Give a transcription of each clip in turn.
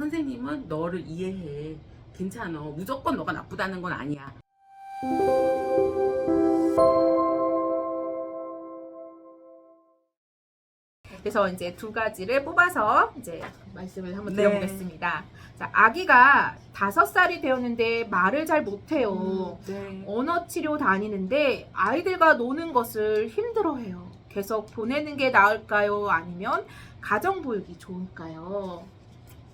선생님은 너를 이해해. 괜찮아. 무조건 너가 나쁘다는 건 아니야. 그래서 이제 두 가지를 뽑아서 이제 말씀을 한번 네. 드려보겠습니다. 자, 아기가 5살이 되었는데 말을 잘 못해요. 네. 언어 치료 다니는데 아이들과 노는 것을 힘들어해요. 계속 보내는 게 나을까요? 아니면 가정 보육이 좋을까요?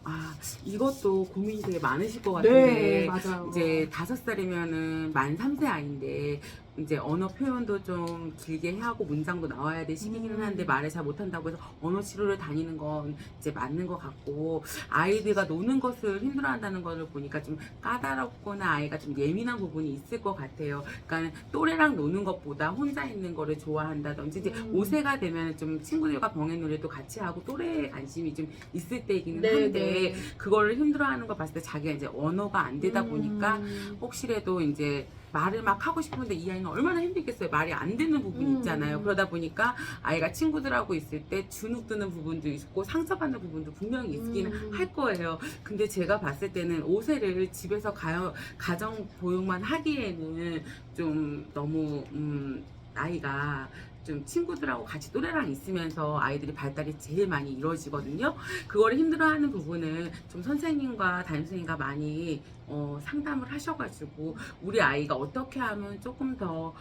아, 이것도 고민이 되게 많으실 것 네, 같은데 맞아요. 이제 5살이면은 만 3세 아이인데 이제 언어 표현도 좀 길게 하고 문장도 나와야 될 시기기는 한데 말을 잘 못한다고 해서 언어 치료를 다니는 건 이제 맞는 것 같고, 아이들과 노는 것을 힘들어한다는 것을 보니까 좀 까다롭거나 아이가 좀 예민한 부분이 있을 것 같아요. 그러니까 또래랑 노는 것보다 혼자 있는 거를 좋아한다든지 이제 5세가 되면 좀 친구들과 병행놀이도 같이 하고 또래에 관심이 좀 있을 때이기는 네, 한데 네. 그거를 힘들어하는 걸 봤을 때 자기가 이제 언어가 안 되다 보니까 혹시라도 이제 말을 막 하고 싶은데 이 아이는 얼마나 힘들겠어요. 말이 안 되는 부분이 있잖아요. 그러다 보니까 아이가 친구들하고 있을 때 주눅 드는 부분도 있고 상처받는 부분도 분명히 있기는 할 거예요. 근데 제가 봤을 때는 5세를 집에서 가정 보육만 하기에는 좀 너무 나이가 좀 친구들하고 같이 또래랑 있으면서 아이들이 발달이 제일 많이 이루어지거든요. 그걸 힘들어하는 부분은 좀 선생님과 담임선생님과 많이 상담을 하셔가지고 우리 아이가 어떻게 하면 조금 더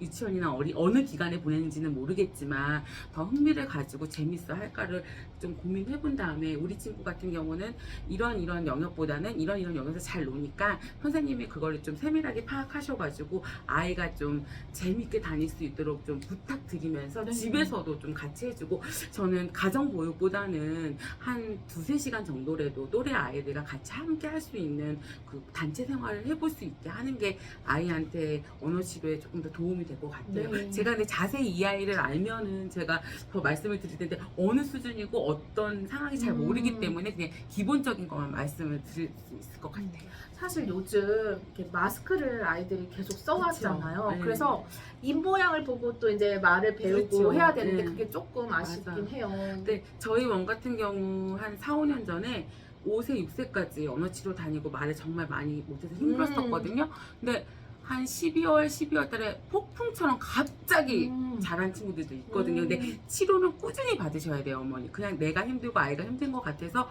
유치원이나 어느 기간에 보내는지는 모르겠지만 더 흥미를 가지고 재밌어 할까를 좀 고민해 본 다음에, 우리 친구 같은 경우는 이런 영역보다는 이런 영역에서 잘 노니까 선생님이 그거를 좀 세밀하게 파악하셔가지고 아이가 좀 재밌게 다닐 수 있도록 좀 부탁드리면서 네. 집에서도 좀 같이 해주고, 저는 가정보육보다는 한 2~3시간 정도라도 또래 아이들과 같이 함께 할 수 있는 그 단체 생활을 해볼 수 있게 하는 게 아이한테 언어 치료에 조금 더 도움이 될 것 같아요. 네. 제가 근데 자세히 이 아이를 알면은 제가 더 말씀을 드릴 텐데 어느 수준이고 어떤 상황이 잘 모르기 때문에 그냥 기본적인 것만 말씀을 드릴 수 있을 것 같아요. 사실 요즘 이렇게 마스크를 아이들이 계속 써왔잖아요. 그쵸. 네. 그래서 입 모양을 보고 또 이제 말을 배우고 그렇죠. 해야 되는데 네. 그게 조금 아쉽긴 맞아요. 해요. 근데 저희 원 같은 경우 한 4~5년 전에 5세, 6세까지 언어 치료 다니고 말을 정말 많이 못해서 힘들었었거든요. 근데 한 12월 달에 폭풍처럼 갑자기 잘한 친구들도 있거든요. 근데 치료는 꾸준히 받으셔야 돼요, 어머니. 그냥 내가 힘들고 아이가 힘든 것 같아서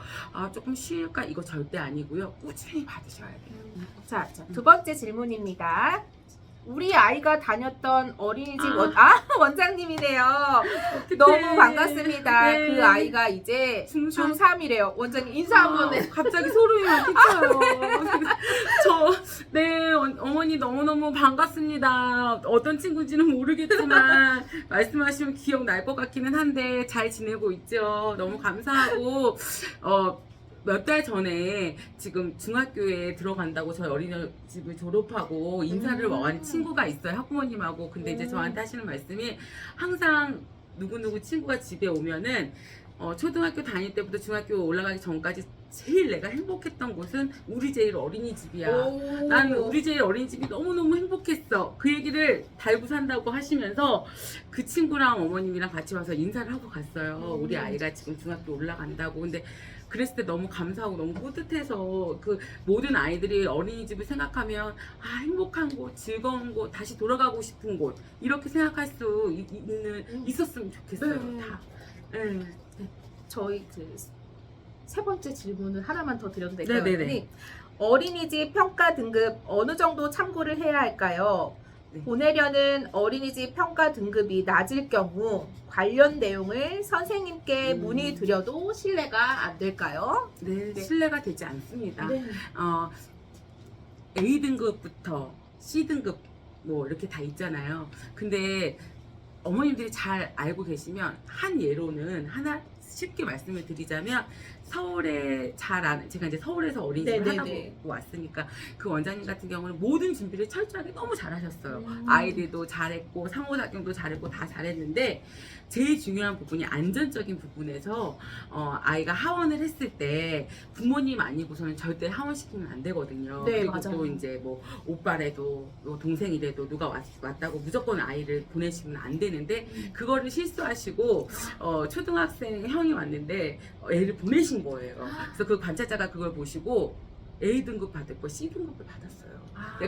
조금 쉴까? 이거 절대 아니고요. 꾸준히 받으셔야 돼요. 자, 두 번째 질문입니다. 우리 아이가 다녔던 어린이집 원장님이네요. 너무 반갑습니다. 네. 그 아이가 이제 중3이래요. 원장님 인사 한번 해. 갑자기 소름이 막 끼쳐요. 어머니 너무너무 반갑습니다. 어떤 친구인지는 모르겠지만 말씀하시면 기억날 것 같기는 한데 잘 지내고 있죠. 너무 감사하고 몇 달 전에 지금 중학교에 들어간다고 저희 어린이집을 졸업하고 인사를 온 친구가 있어요. 학부모님하고. 근데 이제 저한테 하시는 말씀이 항상 누구누구 친구가 집에 오면은 초등학교 다닐 때부터 중학교 올라가기 전까지 제일 내가 행복했던 곳은 우리 제일 어린이집이야. 나는 우리 제일 어린이집이 너무너무 행복했어. 그 얘기를 달고 산다고 하시면서 그 친구랑 어머님이랑 같이 와서 인사를 하고 갔어요. 우리 아이가 지금 중학교 올라간다고. 근데 그랬을 때 너무 감사하고 너무 뿌듯해서, 그 모든 아이들이 어린이집을 생각하면 행복한 곳, 즐거운 곳, 다시 돌아가고 싶은 곳, 이렇게 생각할 수 있었으면 좋겠어요. 네. 다. 저희 세 번째 질문을 하나만 더 드려도 될까요? 네네네. 어린이집 평가 등급 어느 정도 참고를 해야 할까요? 네. 보내려는 어린이집 평가 등급이 낮을 경우 관련 내용을 선생님께 문의드려도 신뢰가 안 될까요? 네, 신뢰가 되지 않습니다. 네. A 등급부터 C 등급 뭐 이렇게 다 있잖아요. 근데 어머님들이 잘 알고 계시면 한 예로는 하나 쉽게 말씀을 드리자면, 서울에 잘 아는, 제가 이제 서울에서 어린이집 하다 보고 왔으니까 그 원장님 같은 경우는 모든 준비를 철저하게 너무 잘하셨어요. 아이들도 잘했고 상호작용도 잘했고 다 잘했는데, 제일 중요한 부분이 안전적인 부분에서 아이가 하원을 했을 때 부모님 아니고서는 절대 하원시키면 안 되거든요. 네, 그리고 맞아요. 또 이제 뭐 오빠래도 동생이래도 누가 왔다고 무조건 아이를 보내시면 안 되는데, 그거를 실수하시고 초등학생 형이 왔는데 애를 보내신 놀라신 거예요. 그래서 그 관찰자가 그걸 보시고 A등급 받을 거 C등급을 받았어요.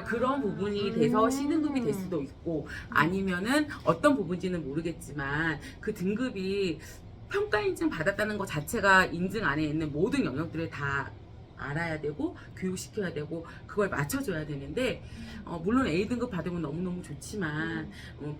그런 부분이 돼서 C등급이 될 수도 있고 아니면은 어떤 부분인지는 모르겠지만 그 등급이 평가인증 받았다는 것 자체가 인증 안에 있는 모든 영역들을 다 알아야 되고 교육시켜야 되고 그걸 맞춰줘야 되는데 물론 A등급 받으면 너무너무 좋지만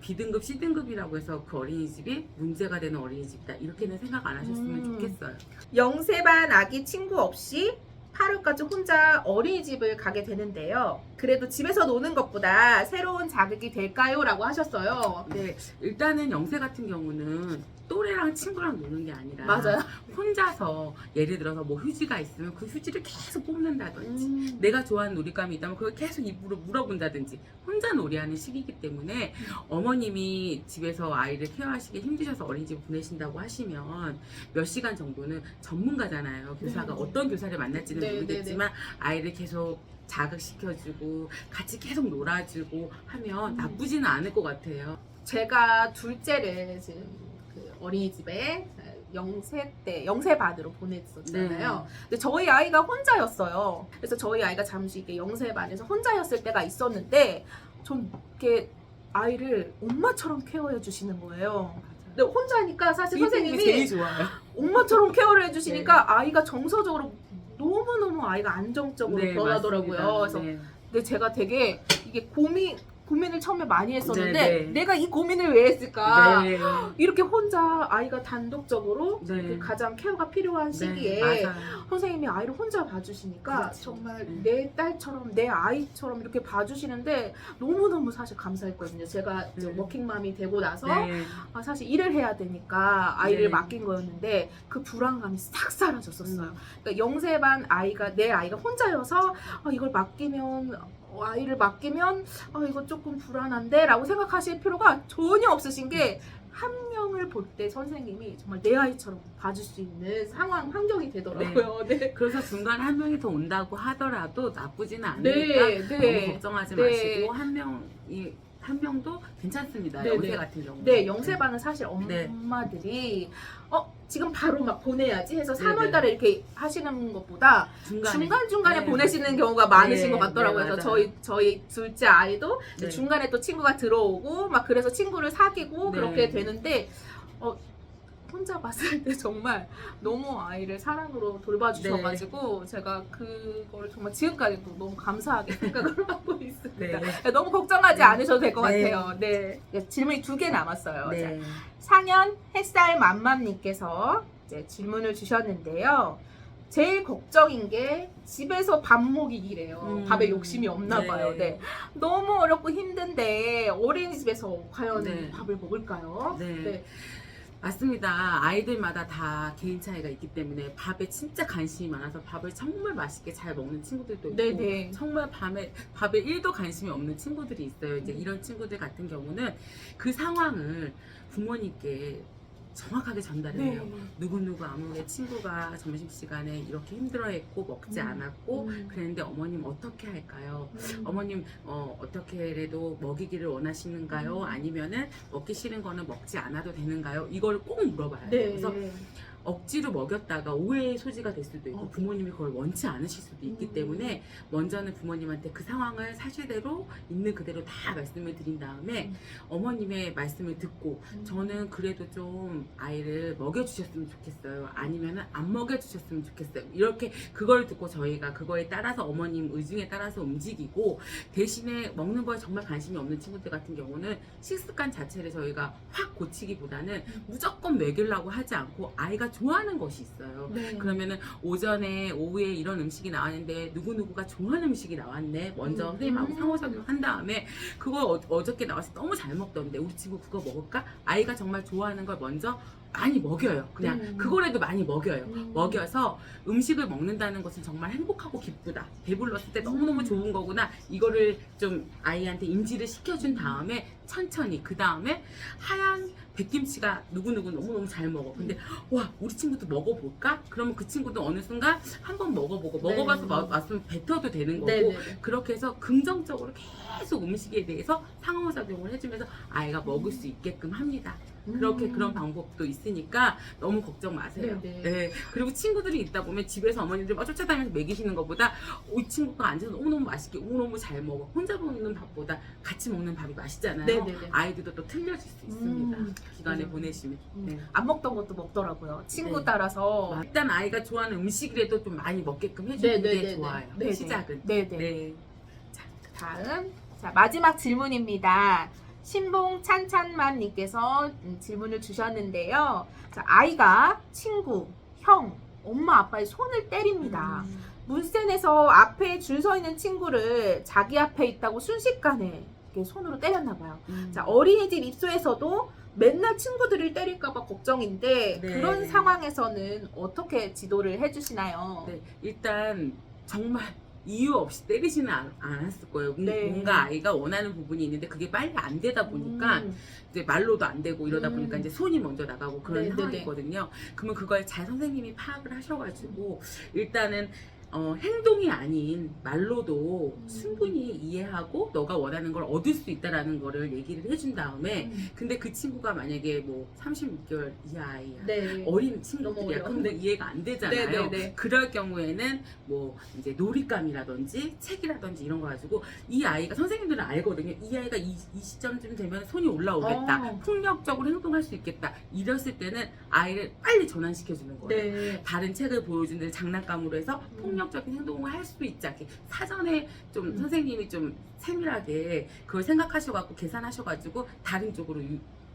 B등급, C등급이라고 해서 그 어린이집이 문제가 되는 어린이집이다 이렇게는 생각 안 하셨으면 좋겠어요. 영세반 아기 친구 없이 8월까지 혼자 어린이집을 가게 되는데요. 그래도 집에서 노는 것보다 새로운 자극이 될까요? 라고 하셨어요. 네, 일단은 영세 같은 경우는 또래랑 친구랑 노는 게 아니라 맞아요. 혼자서 예를 들어서 뭐 휴지가 있으면 그 휴지를 계속 뽑는다든지 내가 좋아하는 놀잇감이 있다면 그걸 계속 입으로 물어본다든지 혼자 놀이하는 시기이기 때문에 어머님이 집에서 아이를 케어하시기 힘드셔서 어린이집 보내신다고 하시면 몇 시간 정도는 전문가잖아요. 교사가 어떤 교사를 만날지는 네, 모르겠지만 아이를 계속 자극시켜주고 같이 계속 놀아주고 하면 나쁘지는 않을 것 같아요. 제가 둘째를 지금 그 어린이집에 영세반으로 보냈었잖아요. 근데 저희 아이가 혼자였어요. 그래서 저희 아이가 잠시 이렇게 영세반에서 혼자였을 때가 있었는데 전 이렇게 아이를 엄마처럼 케어해 주시는 거예요. 근데 혼자니까 사실 선생님이 제일 좋아요. 엄마처럼 케어를 해주시니까 아이가 정서적으로 너무너무 아이가 안정적으로 변하더라고요. 맞습니다. 그래서 근데 제가 되게 이게 고민을 처음에 많이 했었는데 네. 내가 이 고민을 왜 했을까? 네. 이렇게 혼자 아이가 단독적으로 네. 그 가장 케어가 필요한 시기에 맞아요. 선생님이 아이를 혼자 봐주시니까 그렇죠. 정말 내 딸처럼 내 아이처럼 이렇게 봐주시는데 너무너무 사실 감사했거든요. 제가 이제 워킹맘이 되고 나서 네. 사실 일을 해야 되니까 아이를 네. 맡긴 거였는데 그 불안감이 싹 사라졌었어요. 그러니까 영세반 아이가 내 아이가 혼자여서 이걸 맡기면 아이를 맡기면 이거 조금 불안한데 라고 생각하실 필요가 전혀 없으신 게 한 명을 볼 때 선생님이 정말 내 아이처럼 봐줄 수 있는 상황 환경이 되더라고요. 네. 그래서 중간에 한 명이 더 온다고 하더라도 나쁘지는 않으니까 너무 걱정하지 마시고 한 명도 괜찮습니다. 네, 영세 네. 같은 경우. 네, 영세반은 사실 엄마들이 지금 바로 막 보내야지 해서 3월달에 이렇게 하시는 것보다 중간중간에 보내시는 경우가 많으신 것 같더라고요. 그래서 저희 둘째 아이도 중간에 또 친구가 들어오고 막 그래서 친구를 사귀고 그렇게 되는데 혼자 봤을 때 정말 너무 아이를 사랑으로 돌봐주셔가지고 제가 그걸 정말 지금까지도 너무 감사하게 생각을 하고 있습니다. 너무 걱정하지 않으셔도 될 것 같아요. 네. 질문이 2개 남았어요. 자, 상현 햇살 맘맘님께서 질문을 주셨는데요. 제일 걱정인 게 집에서 밥 먹이기래요. 밥에 욕심이 없나 봐요. 네. 너무 어렵고 힘든데 어린이집에서 과연 밥을 먹을까요? 네. 맞습니다. 아이들마다 다 개인 차이가 있기 때문에 밥에 진짜 관심이 많아서 밥을 정말 맛있게 잘 먹는 친구들도 있고 정말 밥에 1도 관심이 없는 친구들이 있어요. 이제 이런 친구들 같은 경우는 그 상황을 부모님께 정확하게 전달해요. 누구누구 아무의 친구가 점심시간에 이렇게 힘들어했고 먹지 않았고 그랬는데 어머님 어떻게 할까요? 어머님 어떻게라도 먹이기를 원하시는가요? 아니면은 먹기 싫은 거는 먹지 않아도 되는가요? 이걸 꼭 물어봐요. 그래서 억지로 먹였다가 오해의 소지가 될 수도 있고 부모님이 그걸 원치 않으실 수도 있기 때문에 먼저는 부모님한테 그 상황을 사실대로 있는 그대로 다 말씀을 드린 다음에 어머님의 말씀을 듣고 저는 그래도 좀 아이를 먹여주셨으면 좋겠어요. 아니면은 안 먹여주셨으면 좋겠어요. 이렇게 그걸 듣고 저희가 그거에 따라서 어머님 의중에 따라서 움직이고 대신에 먹는 거에 정말 관심이 없는 친구들 같은 경우는 식습관 자체를 저희가 확 고치기보다는 무조건 먹이려고 하지 않고 아이가 좋아하는 것이 있어요. 그러면은 오전에 오후에 이런 음식이 나왔는데 누구누구가 좋아하는 음식이 나왔네. 먼저 선생님하고 상호작용 한 다음에 그거 어저께 나와서 너무 잘 먹던데 우리 친구 그거 먹을까? 아이가 정말 좋아하는 걸 먼저 많이 먹여요. 그냥 그거라도 많이 먹여요. 먹여서 음식을 먹는다는 것은 정말 행복하고 기쁘다. 배불렀을 때 너무너무 좋은 거구나. 이거를 좀 아이한테 인지를 시켜준 다음에 천천히 그 다음에 하얀 백김치가 누구누구 너무너무 잘 먹어. 근데 와 우리 친구도 먹어볼까? 그러면 그 친구도 어느 순간 한번 먹어보고 먹어봐서 맛은 뱉어도 되는 거고 그렇게 해서 긍정적으로 계속 음식에 대해서 상호작용을 해주면서 아이가 먹을 수 있게끔 합니다. 그렇게 그런 방법도 있으니까 너무 걱정 마세요. 네네. 네. 그리고 친구들이 있다 보면 집에서 어머니들 막 쫓아다니면서 먹이시는 것보다 이 친구가 앉아서 너무너무 맛있게 너무 잘 먹어. 혼자 먹는 밥보다 같이 먹는 밥이 맛있잖아요. 네네네. 아이들도 또 틀려질 수 있습니다. 기간에 맞아요. 보내시면. 네. 안 먹던 것도 먹더라고요. 친구 네. 따라서. 일단 아이가 좋아하는 음식이라도 좀 많이 먹게끔 해주는 게 네네네네. 좋아요. 네네. 시작은. 네네. 네. 다음, 자 마지막 질문입니다. 신봉 찬찬만님께서 질문을 주셨는데요. 자, 아이가 친구, 형, 엄마, 아빠의 손을 때립니다. 문센에서 앞에 줄 서 있는 친구를 자기 앞에 있다고 순식간에 이렇게 손으로 때렸나 봐요. 자, 어린이집 입소에서도 맨날 친구들을 때릴까봐 걱정인데 네. 그런 상황에서는 어떻게 지도를 해주시나요? 네, 일단 정말 이유 없이 때리지는 않았을 거예요. 네. 뭔가 아이가 원하는 부분이 있는데 그게 빨리 안 되다 보니까 이제 말로도 안 되고 이러다 보니까 이제 손이 먼저 나가고 그런 네네네. 상황이거든요. 그러면 그걸 잘 선생님이 파악을 하셔가지고 일단은 행동이 아닌 말로도 충분히 이해하고 너가 원하는 걸 얻을 수 있다라는 거를 얘기를 해준 다음에 근데 그 친구가 만약에 뭐 36개월 이하 아이야. 네. 어린 친구들이야. 너무 근데 이해가 안 되잖아요. 네네네. 그럴 경우에는 뭐 이제 놀잇감이라든지 책이라든지 이런 거 가지고 이 아이가 선생님들은 알거든요. 이 아이가 이 시점쯤 되면 손이 올라오겠다. 폭력적으로 행동할 수 있겠다. 이랬을 때는 아이를 빨리 전환시켜 주는 거예요. 네. 다른 책을 보여주는 장난감으로 해서 폭력적인 행동을 할 수 있지 않게 사전에 좀 선생님이 좀 세밀하게 그걸 생각하셔갖고 계산하셔가지고 다른 쪽으로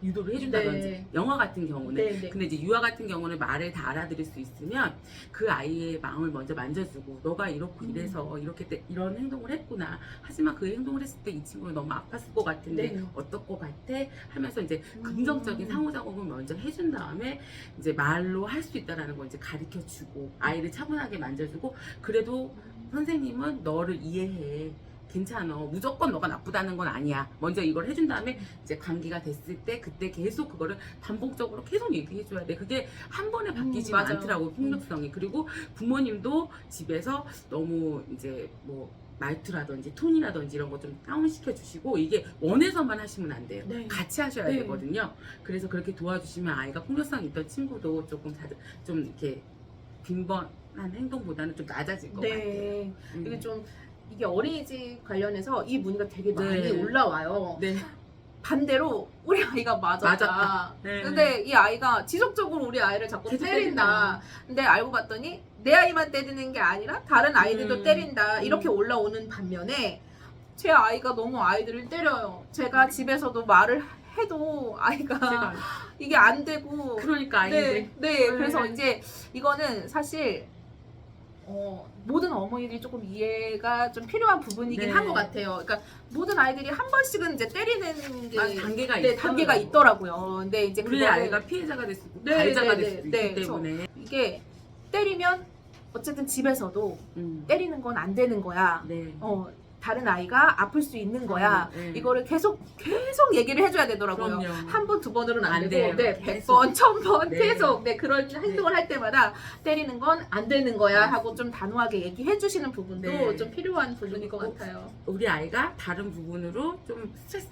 유도를 해준다든지 네. 영화 같은 경우는 네, 네. 근데 이제 유아 같은 경우는 말을 다 알아들을 수 있으면 그 아이의 마음을 먼저 만져주고 너가 이렇고 이래서 이렇게 이런 행동을 했구나 하지만 그 행동을 했을 때 이 친구는 너무 아팠을 것 같은데 네. 어떨 것 같아 하면서 이제 긍정적인 상호작용을 먼저 해준 다음에 이제 말로 할 수 있다라는 걸 이제 가르쳐 주고 아이를 차분하게 만져주고 그래도 선생님은 너를 이해해. 괜찮아. 무조건 너가 나쁘다는 건 아니야. 먼저 이걸 해준 다음에 이제 관계가 됐을 때 그때 계속 그거를 반복적으로 계속 얘기해줘야 돼. 그게 한 번에 바뀌지 맞아요. 않더라고 폭력성이. 그리고 부모님도 집에서 너무 이제 뭐 말투라든지 톤이라든지 이런 거 좀 다운시켜 주시고 이게 원해서만 하시면 안 돼요. 네. 같이 하셔야 네. 되거든요. 그래서 그렇게 도와주시면 아이가 폭력성 있던 친구도 조금 좀 이렇게 빈번한 행동보다는 좀 낮아질 것 같아요. 네. 음. 이게 어린이집 관련해서 이 문의가 되게 많이 네. 올라와요. 네. 반대로 우리 아이가 맞았다. 네. 근데 이 아이가 지속적으로 우리 아이를 자꾸 계속 때린다. 근데 알고 봤더니 내 아이만 때리는 게 아니라 다른 아이들도 때린다. 이렇게 올라오는 반면에 제 아이가 너무 아이들을 때려요. 제가 집에서도 말을 해도 아이가 제가 이게 안 되고 그러니까 아이인데 네. 그래서 이제 이거는 사실 모든 어머니들이 조금 이해가 좀 필요한 부분이긴 네. 한 것 같아요. 그러니까 모든 아이들이 한 번씩은 이제 때리는 게 단계가 네, 단계가 있더라고요. 근데 이제 우리 그거를- 아이가 피해자가 됐을 때 네, 가해자가 네, 됐을 수 네, 있기 네. 때문에 이게 때리면 어쨌든 집에서도 음. 때리는 건 안 되는 거야. 네. 다른 아이가 아플 수 있는 거야. 네. 이거를 계속 얘기를 해줘야 되더라고요. 그럼요. 한 번, 두 번으로는 안 안 되고, 돼요. 네, 계속. 100번, 1000번 네. 계속, 네, 그런 행동을 할 때마다 때리는 건 안 되는 거야 하고 좀 단호하게 얘기해 주시는 부분도 네. 좀 필요한 부분인 것 그리고 같아요. 우리 아이가 다른 부분으로 좀 스트레스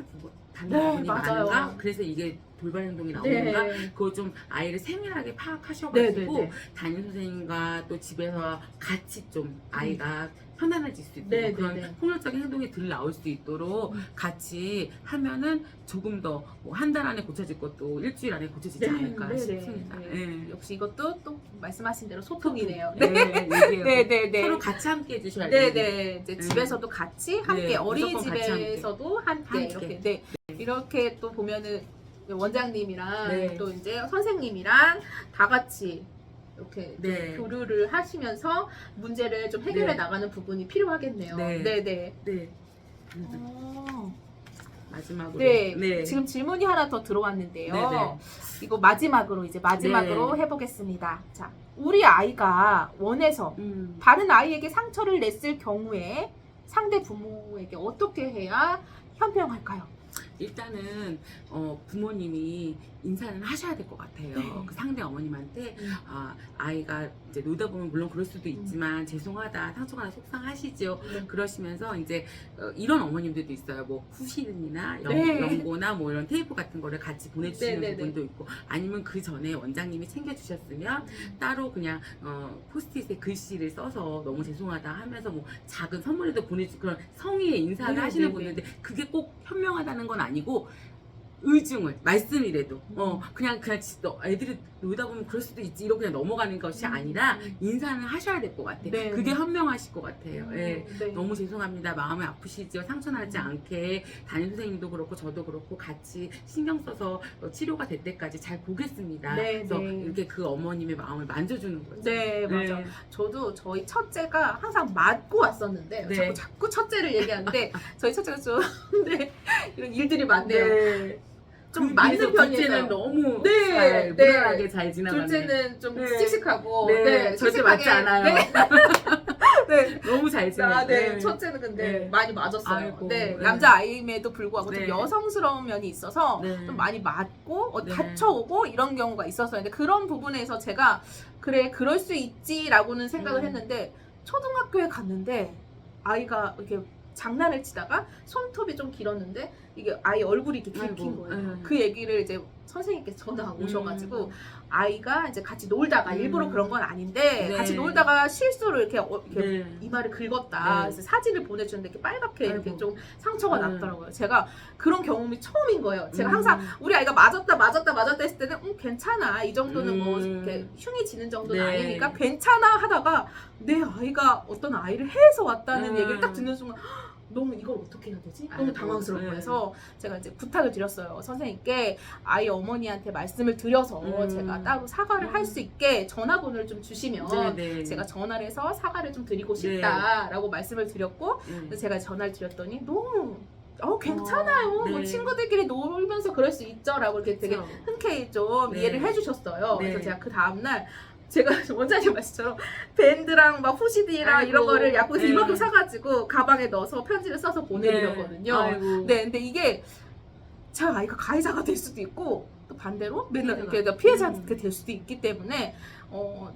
받는 네, 부분이 맞아요. 많은가? 그래서 이게 돌발 행동이 나오는가? 네. 그걸 좀 아이를 세밀하게 네, 파악하셔가지고 네, 네. 담임 선생님과 또 집에서 같이 좀 아이가 편안해질 수 있도록 네, 그런 네, 네. 폭력적인 행동이 덜 나올 수 있도록 같이 하면은 조금 더 한 달 안에 고쳐질 것도 일주일 안에 고쳐지지 않을까 싶습니다. 네. 역시 이것도 또 말씀하신 대로 소통이네요. 네, 얘기해요. 네, 네, 네. 서로 같이 함께 해주셔야 네, 돼요. 네. 이제 집에서도 같이 함께 네, 어린이집에서도 함께 함께. 이렇게 네. 이렇게 또 보면은 원장님이랑 네. 또 이제 선생님이랑 다 같이 이렇게 좀 네. 교류를 하시면서 문제를 좀 해결해 네. 나가는 부분이 필요하겠네요. 네. 네, 네. 네. 마지막으로. 네. 지금 질문이 하나 더 들어왔는데요. 네, 네. 이거 마지막으로 네. 해보겠습니다. 자, 우리 아이가 원해서 다른 아이에게 상처를 냈을 경우에 상대 부모에게 어떻게 해야 현명할까요? 일단은 부모님이 인사는 하셔야 될 것 같아요. 네. 그 상대 어머님한테 아이가 이제 놀다 보면 물론 그럴 수도 있지만 죄송하다, 상처가 속상하시죠. 그러시면서 이제 이런 어머님들도 있어요. 뭐 후시른이나 네. 연고나 뭐 이런 테이프 같은 거를 같이 보내주시는 네. 부분도 있고, 아니면 그 전에 원장님이 챙겨주셨으면 따로 그냥 포스트잇에 글씨를 써서 너무 죄송하다 하면서 뭐 작은 선물에도 보내주, 그런 성의의 인사를 네, 하시는 네, 분인데 그게 꼭 현명하다는 건 아니고 의중을 말씀이라도 그냥 애들이 놀다 보면 그럴 수도 있지 이러고 그냥 넘어가는 것이 아니라 인사는 하셔야 될 것 같아요. 네. 그게 현명하실 것 같아요. 예. 네. 너무 죄송합니다. 마음이 아프시죠. 상처나지 않게 담임 선생님도 그렇고 저도 그렇고 같이 신경 써서 치료가 될 때까지 잘 보겠습니다. 네, 그래서 네. 이렇게 그 어머님의 마음을 만져주는 거죠. 네, 맞아. 저도 저희 첫째가 항상 맞고 왔었는데 네. 자꾸 첫째를 얘기하는데 저희 첫째가 좀 네, 이런 일들이 많네요. 네. 좀 맞는 편이에요. 둘째는 너무 네, 잘, 네. 무난하게 잘 지나가는. 둘째는 좀 네. 씩씩하고 네, 절대 맞지 않아요. 네. 네. 너무 잘 지내요. 네. 첫째는 근데 네. 많이 맞았어요. 아이고, 네. 네. 남자 아이임에도 불구하고 좀 네. 여성스러운 면이 있어서 네. 좀 많이 맞고 네. 다쳐오고 이런 경우가 있었어요. 근데 그런 부분에서 제가 그래 그럴 수 있지라고는 생각을 했는데 초등학교에 갔는데 아이가 이렇게 장난을 치다가 손톱이 좀 길었는데 이게 아이 얼굴이 이렇게 긁힌 아이고, 거예요. 그 얘기를 이제 선생님께서 전화가 오셔가지고 아이가 이제 같이 놀다가 일부러 그런 건 아닌데 네. 같이 놀다가 실수로 이렇게, 네. 이마를 긁었다. 네. 그래서 사진을 보내주는데 이렇게 빨갛게 이렇게 아이고. 좀 상처가 났더라고요. 제가 그런 경험이 처음인 거예요. 제가 음. 항상 우리 아이가 맞았다 했을 때는 괜찮아. 이 정도는 뭐 이렇게 흉이 지는 정도는 네. 아니니까 괜찮아 하다가 내 아이가 어떤 아이를 해서 왔다는 얘기를 딱 듣는 순간 너무 이걸 어떻게 해야 되지? 너무 아이고, 당황스럽고 네. 해서 제가 이제 부탁을 드렸어요. 선생님께 아이 어머니한테 말씀을 드려서 제가 따로 사과를 할 수 있게 전화번호를 좀 주시면 네. 제가 전화를 해서 사과를 좀 드리고 네. 싶다라고 말씀을 드렸고 그래서 제가 전화를 드렸더니 너무 괜찮아요. 네. 뭐 친구들끼리 놀면서 그럴 수 있죠 라고 이렇게 되게 그렇죠. 흔쾌히 좀 네. 이해를 해주셨어요. 네. 그래서 제가 그 다음날 제가 원장님 말씀처럼 밴드랑 막 후시디랑 아이고, 이런 거를 약국에서 네. 이만큼 사가지고 가방에 넣어서 편지를 써서 보내드렸거든요. 아이고. 네, 근데 이게 제 아이가 가해자가 될 수도 있고 또 반대로 맨날 피해자가. 이렇게 피해자가 될 수도 있기 때문에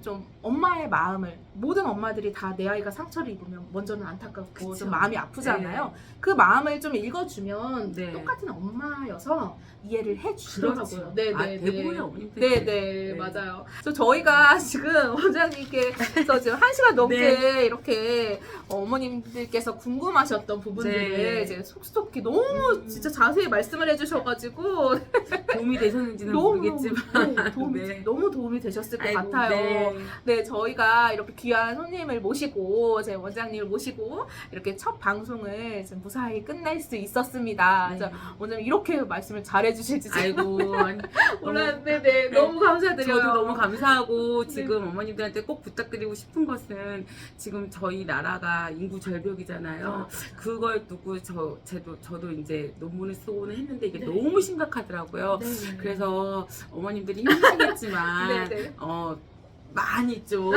좀 엄마의 마음을 모든 엄마들이 다 내 아이가 상처를 입으면 먼저는 안타깝고 그쵸. 좀 마음이 아프잖아요. 그 마음을 좀 읽어주면 네. 똑같은 엄마여서 이해를 해주더라고요. 그렇죠. 대부분의 어머님들. 네, 맞아요. 그래서 저희가 지금 원장님께서 지금 1시간 넘게 이렇게 어머님들께서 궁금하셨던 부분들을 이제 속속히 너무 진짜 자세히 말씀을 해주셔가지고 도움이 되셨는지는 너무 모르겠지만 너무 도움이 되셨을 것 아이고, 같아요. 네, 저희가 이렇게 귀한 손님을 모시고 제 원장님을 모시고 이렇게 첫 방송을 지금 무사히 끝낼 수 있었습니다. 그래서 오늘 이렇게 말씀을 잘해주실지 아이고 몰랐는데 너무 감사드려요. 저도 너무 감사하고 지금 어머님들한테 꼭 부탁드리고 싶은 것은 지금 저희 나라가 인구 절벽이잖아요. 그걸 두고 저도 이제 논문을 쓰고는 했는데 이게 너무 심각하더라고요. 그래서 어머님들이 힘드시겠지만 많이 좀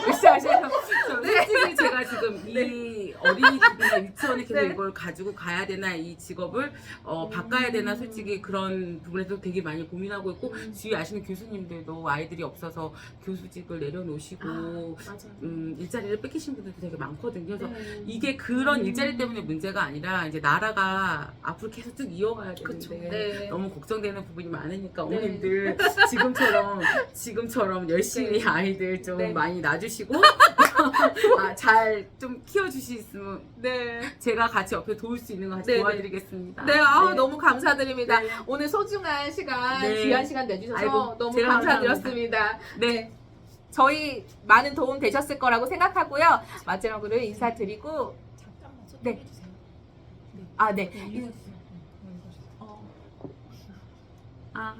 으쌰으쌰해서 솔직히 제가 지금 이 어린이집이나 유치원에 계속 이걸 가지고 가야 되나 이 직업을 바꿔야 되나 솔직히 그런 부분에서 되게 많이 고민하고 있고 주위 아시는 교수님들도 아이들이 없어서 교수직을 내려놓으시고 일자리를 뺏기신 분들도 되게 많거든요. 그래서 이게 그런 일자리 때문에 문제가 아니라 이제 나라가 앞으로 계속 쭉 이어가야 되는데 너무 걱정되는 부분이 많으니까 어머님들 지금처럼 열심히 아이들 좀 많이 놔주시고 잘 좀 키워주시면 제가 같이 옆에 도울 수 있는 거 같이 도와드리겠습니다. 너무 감사드립니다. 오늘 소중한 시간, 귀한 시간 내주셔서 너무 감사드렸습니다. 저희 많은 도움 되셨을 거라고 생각하고요. 마지막으로 인사드리고 잠깐만 소개해주세요.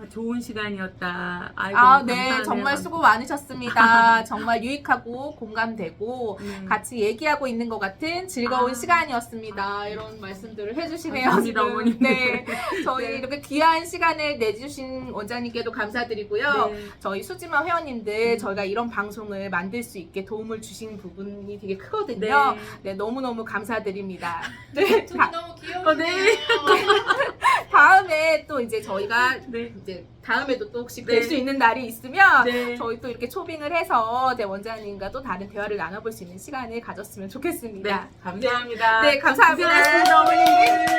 좋은 시간이었다. 아이고, 네, 감사하네요. 정말 수고 많으셨습니다. 정말 유익하고 공감되고 같이 얘기하고 있는 것 같은 즐거운 시간이었습니다. 이런 말씀들을 해주시네요. 감사합니다, 지금. 어머님들. 저희 이렇게 귀한 시간을 내주신 원장님께도 감사드리고요. 저희 수지마 회원님들 저희가 이런 방송을 만들 수 있게 도움을 주신 부분이 되게 크거든요. 너무너무 감사드립니다. 둘이 너무 귀여우시네요. 다음에 다음에 또 이제 저희가 네. 이제 다음에도 또 혹시 네. 뵐 수 있는 날이 있으면 네. 저희 또 이렇게 초빙을 해서 이제 원장님과 또 다른 대화를 나눠볼 수 있는 시간을 가졌으면 좋겠습니다. 네. 감사합니다. 네, 감사합니다. 고생하셨습니다, 어머님.